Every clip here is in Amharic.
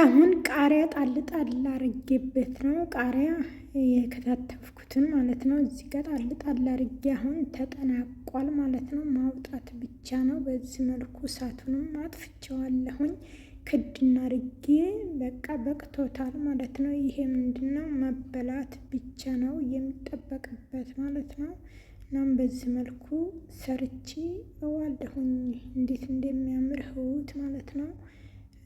አሁን ቃሪያ ጣል ጣል አርጌበት ነው። ቃሪያ የከታተፍኩትን ማለት ነው። እዚህ ጋር ጣል ጣል አርጌ አሁን ተጠናቋል ማለት ነው። ማውጣት ብቻ ነው። በዚህ መልኩ እሳቱንም አጥፍቼዋለሁኝ። ክድና አርጌ በቃ በቅቶታል ማለት ነው። ይሄ ምንድነው መበላት ብቻ ነው የሚጠበቅበት ማለት ነው። እናም በዚህ መልኩ ሰርቼ እዋለሁኝ። እንዴት እንደሚያምር ህውት ማለት ነው።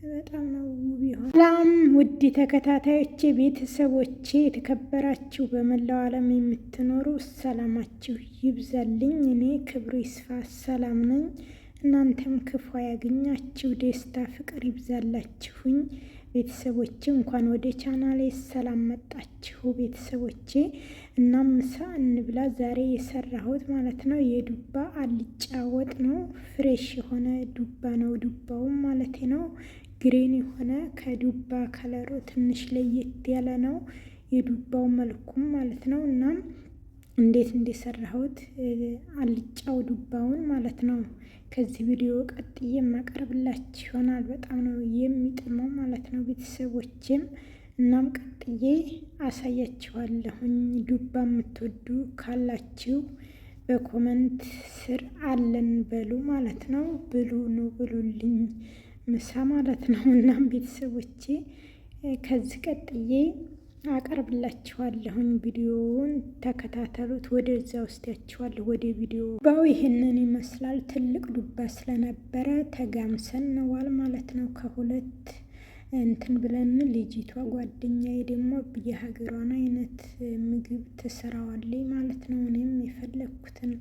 በጣም ነው ውብ ይሆን። ሰላም ውድ ተከታታዮቼ ቤተሰቦቼ፣ የተከበራችሁ በመላው ዓለም የምትኖሩ ሰላማችሁ ይብዛልኝ። እኔ ክብሩ ይስፋ ሰላም ነኝ። እናንተም ክፉ ያገኛችሁ ደስታ ፍቅር ይብዛላችሁኝ። ቤተሰቦቼ እንኳን ወደ ቻናሌ ሰላም መጣችሁ ቤተሰቦቼ። እናም ምሳ እንብላ። ዛሬ የሰራሁት ማለት ነው የዱባ አልጫ ወጥ ነው። ፍሬሽ የሆነ ዱባ ነው። ዱባውም ማለት ነው ግሬን የሆነ ከዱባ ከለሩ ትንሽ ለየት ያለ ነው የዱባው መልኩም ማለት ነው። እናም እንዴት እንደሰራሁት አልጫው ዱባውን ማለት ነው ከዚህ ቪዲዮ ቀጥዬ የማቀርብላችሁ ይሆናል። በጣም ነው የሚጥመው ማለት ነው ቤተሰቦቼም። እናም ቀጥዬ አሳያችኋለሁኝ። ዱባ የምትወዱ ካላችሁ በኮመንት ስር አለን በሉ ማለት ነው። ብሉ ነው ብሉልኝ ምሳ ማለት ነው። እናም ቤተሰቦቼ ከዚህ ቀጥዬ አቀርብላችኋለሁኝ። ቪዲዮውን ተከታተሉት። ወደዛ ወስዳችኋለሁ ወደ ቪዲዮ። ዱባው ይህንን ይመስላል። ትልቅ ዱባ ስለነበረ ተጋምሰን ነዋል ማለት ነው። ከሁለት እንትን ብለን ልጅቷ ጓደኛዬ ደግሞ የሀገሯን አይነት ምግብ ትሰራዋለች ማለት ነው። እኔም የፈለግኩትን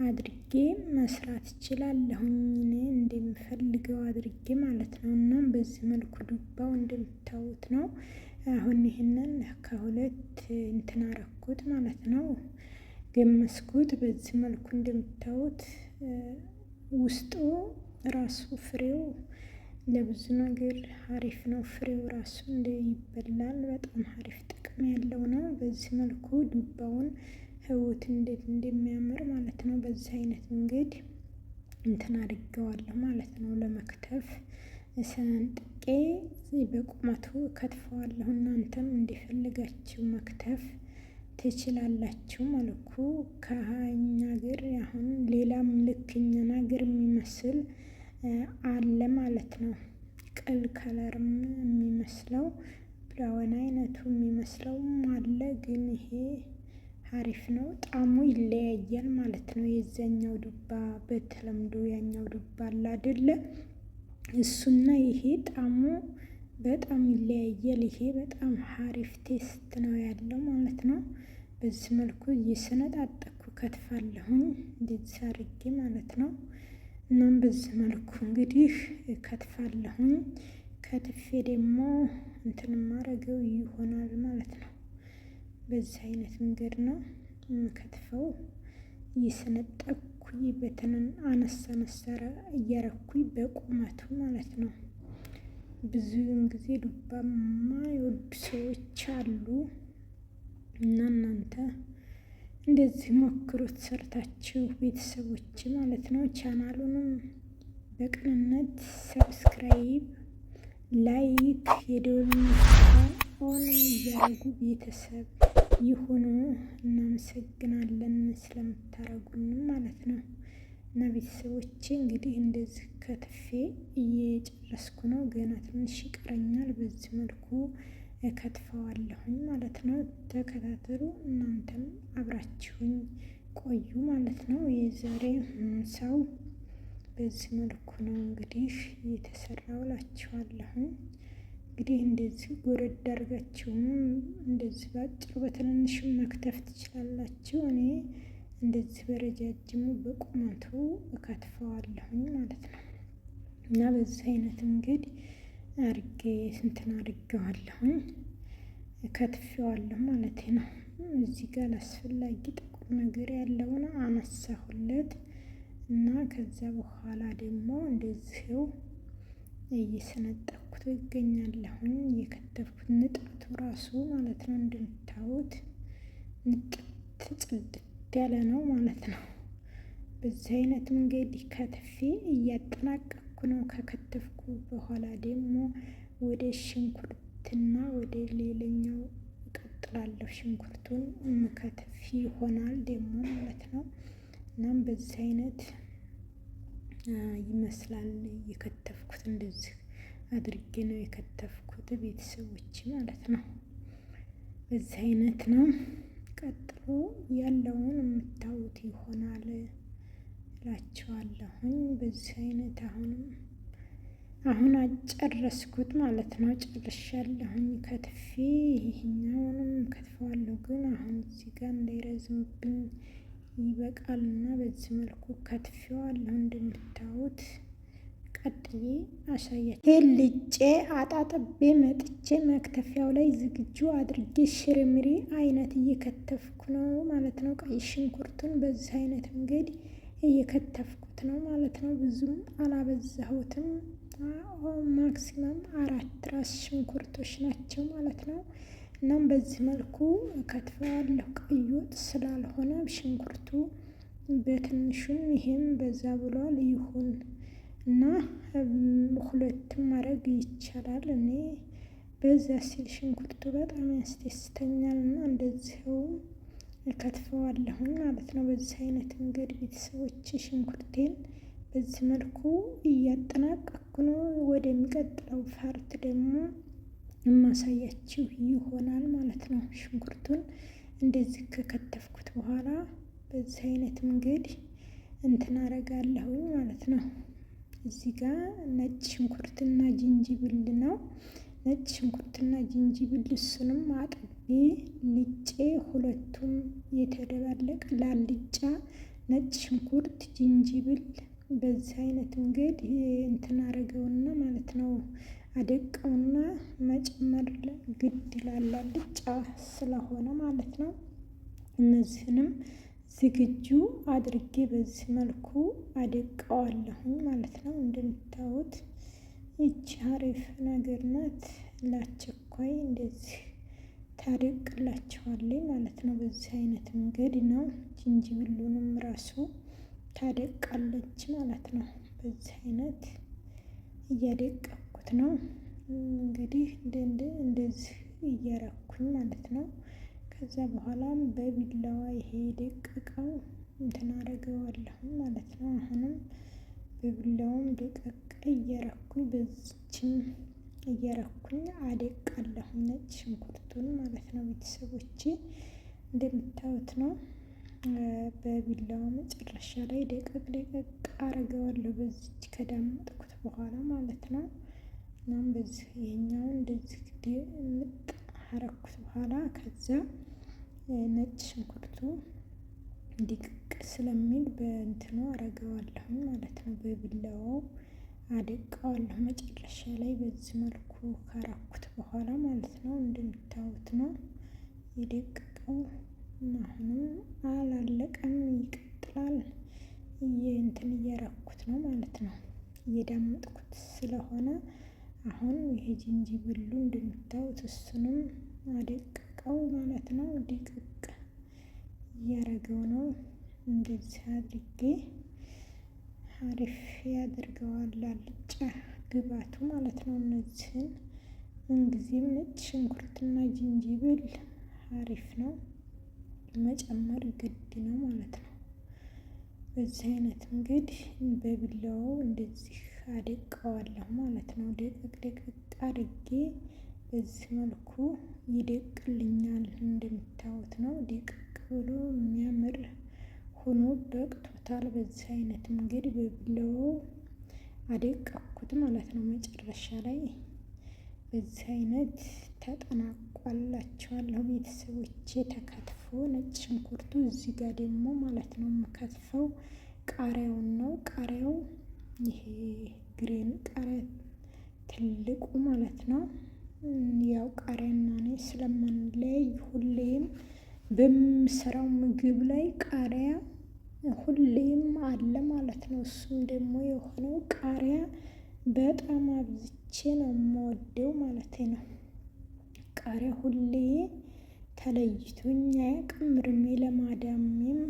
አድርጌ መስራት እችላለሁኝ። እኔ እንደምፈልገው አድርጌ ማለት ነው። እናም በዚህ መልኩ ዱባው እንደምታዩት ነው። አሁን ይህንን ከሁለት እንትን አረኩት ማለት ነው። ገመስኩት። በዚህ መልኩ እንደምታዩት ውስጡ ራሱ ፍሬው ለብዙ ነገር አሪፍ ነው። ፍሬው ራሱ ይበላል። በጣም አሪፍ ጥቅም ያለው ነው። በዚህ መልኩ ዱባውን ህይወት እንዴት እንደሚያምር ማለት ነው። በዚህ አይነት መንገድ እንትን አድርገዋለሁ ማለት ነው። ለመክተፍ ሰንጥቄ በቁመቱ ከትፈዋለሁ። እናንተም እንደፈለጋችሁ መክተፍ ትችላላችሁ። መልኩ ከኛ ሀገር አሁን ሌላም ልክ እኛን ሀገር የሚመስል አለ ማለት ነው። ቅል ከለርም የሚመስለው ብራውን አይነቱ የሚመስለውም አለ። ግን ይሄ አሪፍ ነው። ጣዕሙ ይለያያል ማለት ነው። የዛኛው ዱባ በተለምዶ ያኛው ዱባ አለ አይደለ? እሱና ይሄ ጣዕሙ በጣም ይለያያል። ይሄ በጣም አሪፍ ቴስት ነው ያለው ማለት ነው። በዚህ መልኩ እየሰነጣጠኩ ከትፋለሁኝ እንደዚህ አድርጌ ማለት ነው። እናም በዚህ መልኩ እንግዲህ ከትፋለሁኝ። ከትፌ ደግሞ እንትን ማረገው ይሆናል ማለት ነው። በዚህ አይነት መንገድ ነው የምከትፈው። እየሰነጠኩኝ በተንን አነሳ ነሰረ እያረኩኝ በቁመቱ ማለት ነው። ብዙውን ጊዜ ዱባ የማይወዱ ሰዎች አሉ እና እናንተ እንደዚህ ሞክሩት ሰርታችሁ ቤተሰቦች ማለት ነው። ቻናሉንም በቅንነት ሰብስክራይብ፣ ላይክ፣ የደወል ምልክቱን እያደረጉ ቤተሰብ ይሁኑ። እናመሰግናለን ስለምታረጉንም ማለት ነው። እና ቤተሰቦቼ እንግዲህ እንደዚህ ከትፌ እየጨረስኩ ነው። ገና ትንሽ ይቀረኛል። በዚህ መልኩ ከትፈዋለሁኝ ማለት ነው። ተከታተሉ። እናንተም አብራችሁኝ ቆዩ ማለት ነው። የዛሬ ሰው በዚህ መልኩ ነው እንግዲህ የተሰራው እላችኋለሁኝ። እንግዲህ እንደዚህ ጎረድ አድርጋችሁም እንደዚህ ባጭሩ በትንንሽም መክተፍ ትችላላችሁ። እኔ እንደዚህ በረጃጅሙ በቁመቱ እከትፈዋለሁኝ ማለት ነው። እና በዚህ አይነት እንግዲህ አርጌ ስንትን አድርጌዋለሁኝ ከትፌዋለሁ ማለት ነው። እዚህ ጋር አስፈላጊ ጥቁር ነገር ያለውን አነሳሁለት እና ከዛ በኋላ ደግሞ እንደዚህው እየሰነጠኩት ይገኛለሁኝ። የከተፍኩት ንጣቱ ራሱ ማለት ነው እንደምታዩት ንጥት ጽድት ያለ ነው ማለት ነው። በዚህ አይነት መንገድ ከትፌ እያጠናቀቅኩ ነው። ከከተፍኩ በኋላ ደግሞ ወደ ሽንኩርትና ወደ ሌላኛው እቀጥላለሁ። ሽንኩርቱን የምከትፍ ይሆናል ደግሞ ማለት ነው። እናም በዚህ አይነት ይመስላል የከተፍኩት። እንደዚህ አድርጌ ነው የከተፍኩት ቤተሰቦች ማለት ነው። በዚህ አይነት ነው። ቀጥሎ ያለውን የምታዩት ይሆናል እላችኋለሁኝ። በዚህ አይነት አሁን አጨረስኩት ማለት ነው። ጨርሻለሁኝ ከትፌ። ይሄኛውንም ከትፈዋለሁ፣ ግን አሁን እዚህ ጋር እንዳይረዝምብኝ ይበቃልና በዚህ መልኩ ከትፌዋለሁ እንደምታዩት። ቀጥዬ አሳያችሁ። ይሄን ልጬ አጣጥቤ መጥቼ መክተፊያው ላይ ዝግጁ አድርጌ ሽርምሪ አይነት እየከተፍኩ ነው ማለት ነው። ቀይ ሽንኩርቱን በዚህ አይነት መንገድ እየከተፍኩት ነው ማለት ነው። ብዙም አላበዛሁትም። ማክሲመም 4 ራስ ሽንኩርቶች ናቸው ማለት ነው። እናም በዚህ መልኩ ከትፈዋለሁ። ቀይ ወጥ ስላልሆነ ሽንኩርቱ በትንሹም ይሄም በዛ ብሏል ይሁን እና ሁለትም ማድረግ ይቻላል። እኔ በዛ ሲል ሽንኩርቱ በጣም ያስደስተኛል እና እንደዚህው ከትፈዋለሁኝ ማለት ነው። በዚህ አይነት መንገድ ቤተሰቦች ሽንኩርቴን በዚህ መልኩ እያጠናቀቅኩ ነው። ወደሚቀጥለው ፓርት ደግሞ የማሳያችሁ ይሆናል ማለት ነው። ሽንኩርቱን እንደዚህ ከከተፍኩት በኋላ በዚህ አይነት መንገድ አረጋለሁኝ ማለት ነው። እዚህ ጋር ነጭ ሽንኩርትና ዝንጅብል ነው። ነጭ ሽንኩርትና ዝንጅብል እሱንም አጥቤ ልጬ ሁለቱም የተደባለቀ ላልጫ ነጭ ሽንኩርት ዝንጅብል በዚህ አይነት መንገድ አረገውና ማለት ነው። አደቀውና መጨመር ግድ ይላል አልጫ ስለሆነ ማለት ነው። እነዚህንም ዝግጁ አድርጌ በዚህ መልኩ አደቀዋለሁኝ ማለት ነው። እንደምታዩት ይቺ አሪፍ ነገር ናት። ላቸኳይ እንደዚህ ታደቅላቸዋለች ማለት ነው። በዚህ አይነት መንገድ ነው። ዝንጅብሉንም ራሱ ታደቃለች ማለት ነው። በዚህ አይነት እያደቀኩት ነው እንግዲህ እንደዚህ እያረኩኝ ማለት ነው። ከዛ በኋላም በቢላዋ ይሄ ደቀቀው አረገዋለሁ ማለት ነው። አሁንም በቢላውም ደቀቅ እያረኩኝ በዚችም እያረኩኝ አደቃለሁ ነጭ ሽንኩርቱን ማለት ነው። ቤተሰቦቼ እንደምታዩት ነው። በቢላዋ መጨረሻ ላይ ደቀቅ አረገዋለሁ በዚች ከዳመጥኩት በኋላ ማለት ነው። እናም በዚህ ይሄኛውን እንደዚህ ምጥ አረኩት በኋላ ከዛ ነጭ ሽንኩርቱ ድቅቅ ስለሚል አረገዋለሁ ማለት ነው። በቢላዋው አደቀዋለሁ መጨረሻ ላይ በዚህ መልኩ ካረኩት በኋላ ማለት ነው። እንደምታዩት ነው የደቀቀው። አሁንም አላለቀም፣ ይቀጥላል። እያረኩት ነው ማለት ነው። እየዳመጥኩት ስለሆነ አሁን ይሄ ዝንጅብሉ እንደምታዩት እሱንም አደቀቀው ማለት ነው። ድቅቅ እያረገው ነው። እንደዚህ አድርጌ አሪፍ ያደርገዋል አልጫ ግባቱ ማለት ነው። እነዚህን ምንጊዜም ነጭ ሽንኩርትና ዝንጅብል አሪፍ ነው መጨመር ግድ ነው ማለት ነው። በዚህ አይነት እንግዲህ በቢላዋው እንደዚህ አደቀዋለሁ ማለት ነው። ደቀቅ አድርጌ በዚህ መልኩ ይደቅልኛል። እንደምታዩት ነው። ደቀቅ ብሎ የሚያምር ሆኖ በቅቶታል። በዚህ አይነት መንገድ በቢላዋው አደቀኩት ማለት ነው። መጨረሻ ላይ በዚህ አይነት ተጠናቋላችኋለሁ ቤተሰቦቼ። ተከትፎ ነጭ ሽንኩርቱ እዚህ ጋር ደግሞ ማለት ነው የምከትፈው ቃሪያውን ነው። ቃሪያው ይሄ ግሬን ቃሪያ ትልቁ ማለት ነው። ያው ቃሪያና እኔ ስለማንለያይ ሁሌም በምሰራው ምግብ ላይ ቃሪያ ሁሌም አለ ማለት ነው። እሱም ደግሞ የሆነው ቃሪያ በጣም አብዝቼ ነው የምወደው ማለት ነው። ቃሪያ ሁሌ ተለይቶኝ አያውቅም። እርሜ ለማዳሜም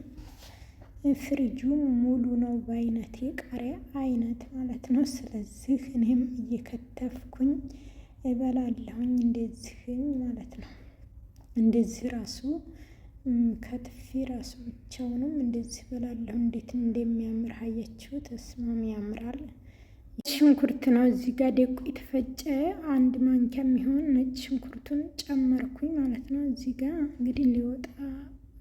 ፍሪጁ ሙሉ ነው በአይነቴ ቃሪያ አይነት ማለት ነው። ስለዚህ እኔም እየከተፍኩኝ እበላለሁኝ እንደዚህ ማለት ነው። እንደዚህ ራሱ ከትፌ ራሱ ብቻውንም እንደዚህ እበላለሁ። እንዴት እንደሚያምር አያችሁት? ተስማሚ ያምራል። ሽንኩርት ነው እዚህ ጋር ደቆ የተፈጨ 1 ማንኪያ የሚሆን ነጭ ሽንኩርቱን ጨመርኩኝ ማለት ነው። እዚህ ጋር እንግዲህ ሊወጣ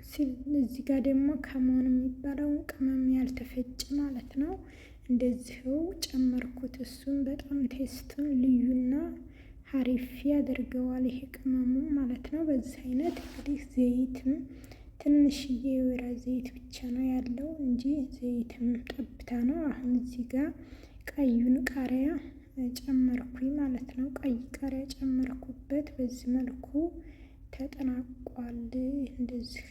ሲል እዚህ ጋር ደግሞ ከሞን የሚባለውን ቅመም ያልተፈጨ ማለት ነው እንደዚህው ጨመርኩት። እሱም በጣም ቴስቱን ልዩና ሀሪፍ ያደርገዋል ይሄ ቅመሙ ማለት ነው። በዚህ አይነት እንግዲህ ዘይትም ትንሽዬ የወይራ ዘይት ብቻ ነው ያለው እንጂ ዘይትም ጠብታ ነው። አሁን እዚህ ጋር ቀዩን ቃሪያ ጨመርኩኝ ማለት ነው። ቀይ ቃሪያ ጨመርኩበት። በዚህ መልኩ ተጠናቋል እንደዚህ